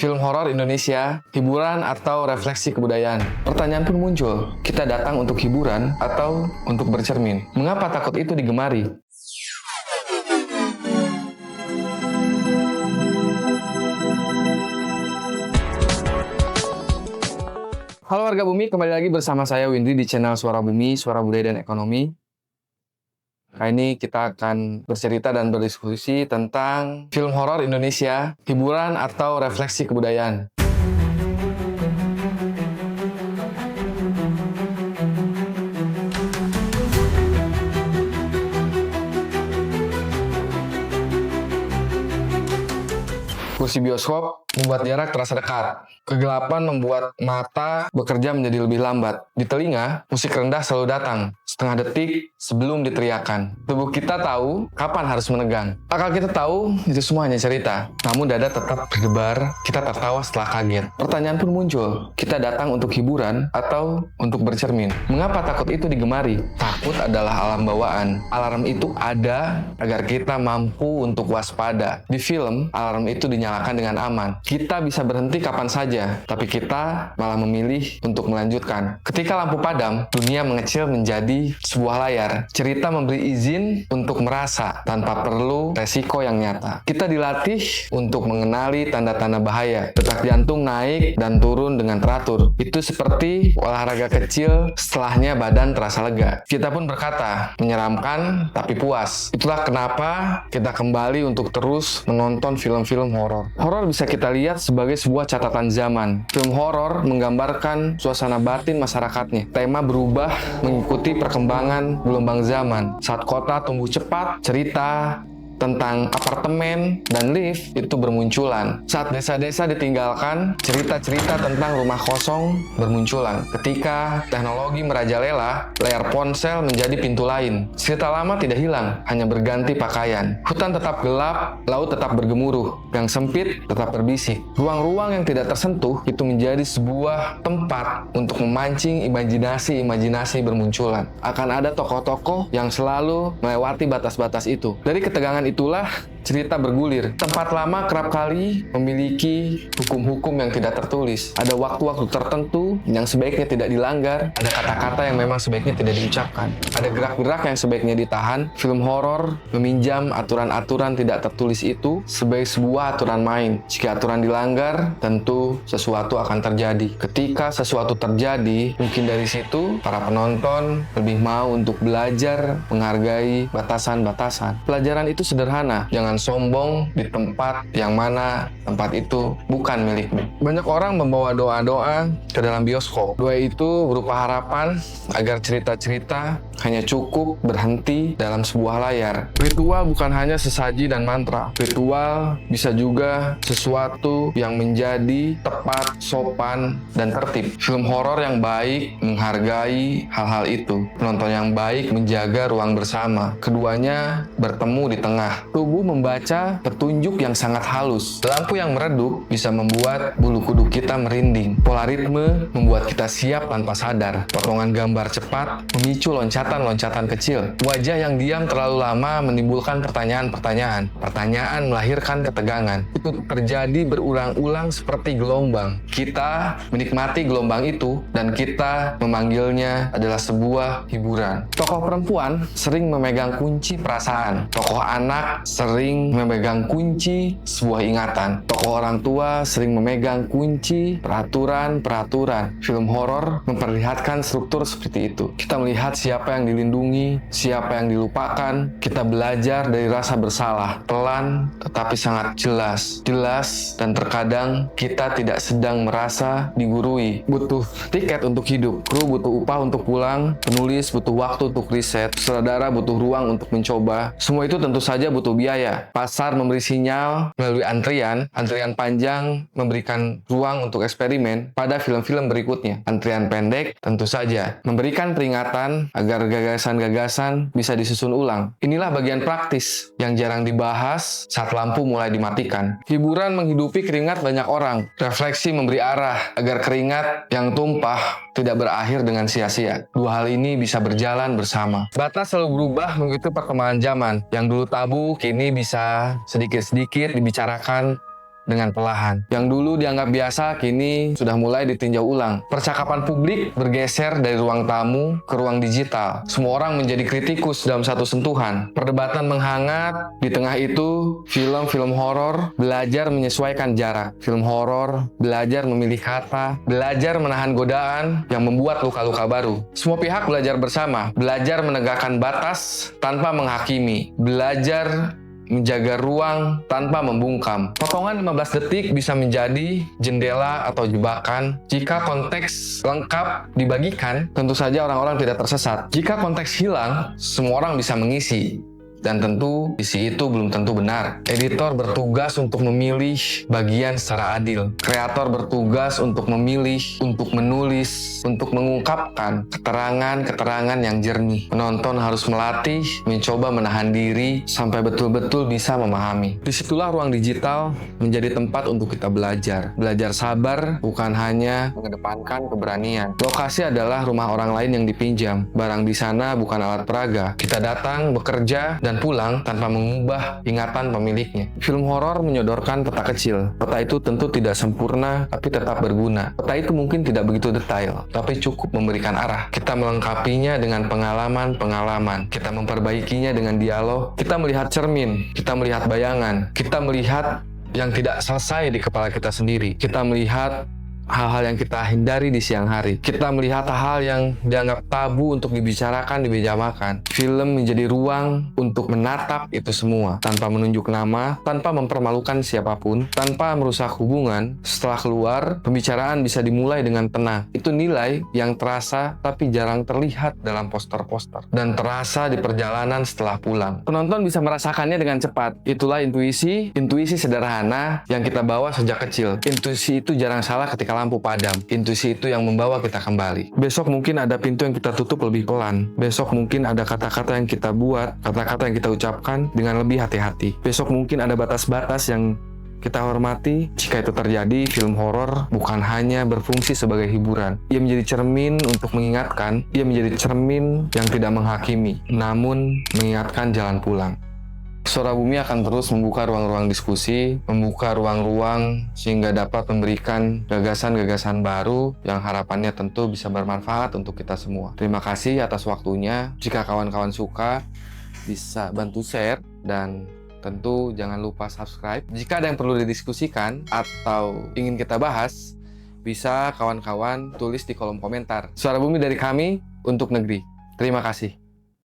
Film horor Indonesia, hiburan atau refleksi kebudayaan? Pertanyaan pun muncul, kita datang untuk hiburan atau untuk bercermin? Mengapa takut itu digemari? Halo warga bumi, kembali lagi bersama saya Windri di channel Suara Bumi, Suara Budaya dan Ekonomi. Kali ini kita akan bercerita dan berdiskusi tentang film horor Indonesia, hiburan atau refleksi kebudayaan. Kursi bioskop membuat jarak terasa dekat. Kegelapan membuat mata bekerja menjadi lebih lambat. Di telinga, musik rendah selalu datang, setengah detik sebelum diteriakan. Tubuh kita tahu kapan harus menegang. Akal kita tahu itu semua hanya cerita. Namun dada tetap berdebar, kita tertawa setelah kaget. Pertanyaan pun muncul, kita datang untuk hiburan atau untuk bercermin? Mengapa takut itu digemari? Takut adalah alam bawaan. Alarm itu ada agar kita mampu untuk waspada. Di film, alarm itu dinyalakan dengan aman. Kita bisa berhenti kapan saja, tapi kita malah memilih untuk melanjutkan. Ketika lampu padam, dunia mengecil menjadi sebuah layar. Cerita memberi izin untuk merasa tanpa perlu resiko yang nyata. Kita dilatih untuk mengenali tanda-tanda bahaya. Detak jantung naik dan turun dengan teratur. Itu seperti olahraga kecil, setelahnya badan terasa lega. Kita pun berkata, menyeramkan tapi puas. Itulah kenapa kita kembali untuk terus menonton film-film horor. Horor bisa kita lihat sebagai sebuah catatan zaman. Film horor menggambarkan suasana batin masyarakatnya. Tema berubah mengikuti perkembangan gelombang zaman. Saat kota tumbuh cepat, cerita tentang apartemen dan lift itu bermunculan. Saat desa-desa ditinggalkan, cerita-cerita tentang rumah kosong bermunculan. Ketika teknologi merajalela, layar ponsel menjadi pintu lain. Cerita lama tidak hilang, hanya berganti pakaian. Hutan tetap gelap, laut tetap bergemuruh, gang sempit tetap berbisik. Ruang-ruang yang tidak tersentuh itu menjadi sebuah tempat untuk memancing imajinasi bermunculan. Akan ada tokoh-tokoh yang selalu melewati batas-batas itu. Dari ketegangan itulah cerita bergulir. Tempat lama kerap kali memiliki hukum-hukum yang tidak tertulis. Ada waktu-waktu tertentu yang sebaiknya tidak dilanggar. Ada kata-kata yang memang sebaiknya tidak diucapkan. Ada gerak-gerak yang sebaiknya ditahan. Film horor meminjam aturan-aturan tidak tertulis itu sebagai sebuah aturan main. Jika aturan dilanggar, tentu sesuatu akan terjadi. Ketika sesuatu terjadi, mungkin dari situ para penonton lebih mau untuk belajar menghargai batasan-batasan. Pelajaran itu sederhana, jangan sombong di tempat yang mana tempat itu bukan milikmu. Banyak orang membawa doa-doa ke dalam bioskop. Doa itu berupa harapan agar cerita-cerita hanya cukup berhenti dalam sebuah layar. Ritual bukan hanya sesaji dan mantra. Ritual bisa juga sesuatu yang menjadi tepat, sopan, dan tertib. Film horor yang baik menghargai hal-hal itu. Penonton yang baik menjaga ruang bersama. Keduanya bertemu di tengah. Tubuh membaca petunjuk yang sangat halus. Lampu yang meredup bisa membuat bulu kuduk kita merinding. Pola ritme membuat kita siap tanpa sadar. Potongan gambar cepat memicu loncatan kecil. Wajah yang diam terlalu lama menimbulkan pertanyaan-pertanyaan. Pertanyaan melahirkan ketegangan. Itu terjadi berulang-ulang seperti gelombang. Kita menikmati gelombang itu dan kita memanggilnya adalah sebuah hiburan. Tokoh perempuan sering memegang kunci perasaan. Tokoh anak sering memegang kunci sebuah ingatan. Tokoh orang tua sering memegang kunci peraturan-peraturan. Film horor memperlihatkan struktur seperti itu. Kita melihat siapa yang dilindungi, siapa yang dilupakan. Kita belajar dari rasa bersalah. Pelan tetapi sangat jelas. Jelas dan terkadang kita tidak sedang merasa digurui. Butuh tiket untuk hidup. Kru butuh upah untuk pulang. Penulis butuh waktu untuk riset. Sutradara butuh ruang untuk mencoba. Semua itu tentu saja butuh biaya. Pasar memberi sinyal melalui antrian panjang memberikan ruang untuk eksperimen pada film-film berikutnya. Antrian pendek tentu saja memberikan peringatan agar gagasan-gagasan bisa disusun ulang. Inilah bagian praktis yang jarang dibahas saat lampu mulai dimatikan. Hiburan menghidupi keringat banyak orang. Refleksi memberi arah agar keringat yang tumpah tidak berakhir dengan sia-sia. Dua hal ini bisa berjalan bersama. Batas selalu berubah mengikuti perkembangan zaman. Yang dulu tabu, kini bisa sedikit-sedikit dibicarakan dengan perlahan. Yang dulu dianggap biasa, kini sudah mulai ditinjau ulang. Percakapan publik bergeser dari ruang tamu ke ruang digital. Semua orang menjadi kritikus dalam satu sentuhan. Perdebatan menghangat. Di tengah itu, film-film horor belajar menyesuaikan jarak. Film horor belajar memilih kata, belajar menahan godaan yang membuat luka-luka baru. Semua pihak belajar bersama, belajar menegakkan batas tanpa menghakimi, belajar menjaga ruang tanpa membungkam. Potongan 15 detik bisa menjadi jendela atau jebakan. Jika konteks lengkap dibagikan, tentu saja orang-orang tidak tersesat. Jika konteks hilang, semua orang bisa mengisi. Dan tentu isi itu belum tentu benar. Editor bertugas untuk memilih bagian secara adil. Kreator bertugas untuk memilih, untuk menulis, untuk mengungkapkan keterangan-keterangan yang jernih. Penonton harus melatih, mencoba menahan diri sampai betul-betul bisa memahami. Disitulah ruang digital menjadi tempat untuk kita belajar. Belajar sabar bukan hanya mengedepankan keberanian. Lokasi adalah rumah orang lain yang dipinjam. Barang di sana bukan alat peraga. Kita datang, bekerja, dan pulang tanpa mengubah ingatan pemiliknya. Film horor menyodorkan peta kecil. Peta itu tentu tidak sempurna, tapi tetap berguna. Peta itu mungkin tidak begitu detail, tapi cukup memberikan arah. Kita melengkapinya dengan pengalaman-pengalaman. Kita memperbaikinya dengan dialog. Kita melihat cermin. Kita melihat bayangan. Kita melihat yang tidak selesai di kepala kita sendiri. Kita melihat hal-hal yang kita hindari di siang hari. Kita melihat hal yang dianggap tabu untuk dibicarakan, dibicarakan. Film menjadi ruang untuk menatap itu semua. Tanpa menunjuk nama, tanpa mempermalukan siapapun, tanpa merusak hubungan. Setelah keluar, pembicaraan bisa dimulai dengan tenang. Itu nilai yang terasa tapi jarang terlihat dalam poster-poster. Dan terasa di perjalanan setelah pulang. Penonton bisa merasakannya dengan cepat. Itulah intuisi sederhana yang kita bawa sejak kecil. Intuisi itu jarang salah ketika lampu padam. Intuisi itu yang membawa kita kembali. Besok mungkin ada pintu yang kita tutup lebih pelan. Besok mungkin ada kata-kata yang kita buat, kata-kata yang kita ucapkan dengan lebih hati-hati. Besok mungkin ada batas-batas yang kita hormati. Jika itu terjadi, film horor bukan hanya berfungsi sebagai hiburan. Ia menjadi cermin untuk mengingatkan. Ia menjadi cermin yang tidak menghakimi, namun mengingatkan jalan pulang. Suara Bumi akan terus membuka ruang-ruang diskusi, membuka ruang-ruang sehingga dapat memberikan gagasan-gagasan baru yang harapannya tentu bisa bermanfaat untuk kita semua. Terima kasih atas waktunya. Jika kawan-kawan suka, bisa bantu share dan tentu jangan lupa subscribe. Jika ada yang perlu didiskusikan atau ingin kita bahas, bisa kawan-kawan tulis di kolom komentar. Suara Bumi dari kami untuk negeri. Terima kasih.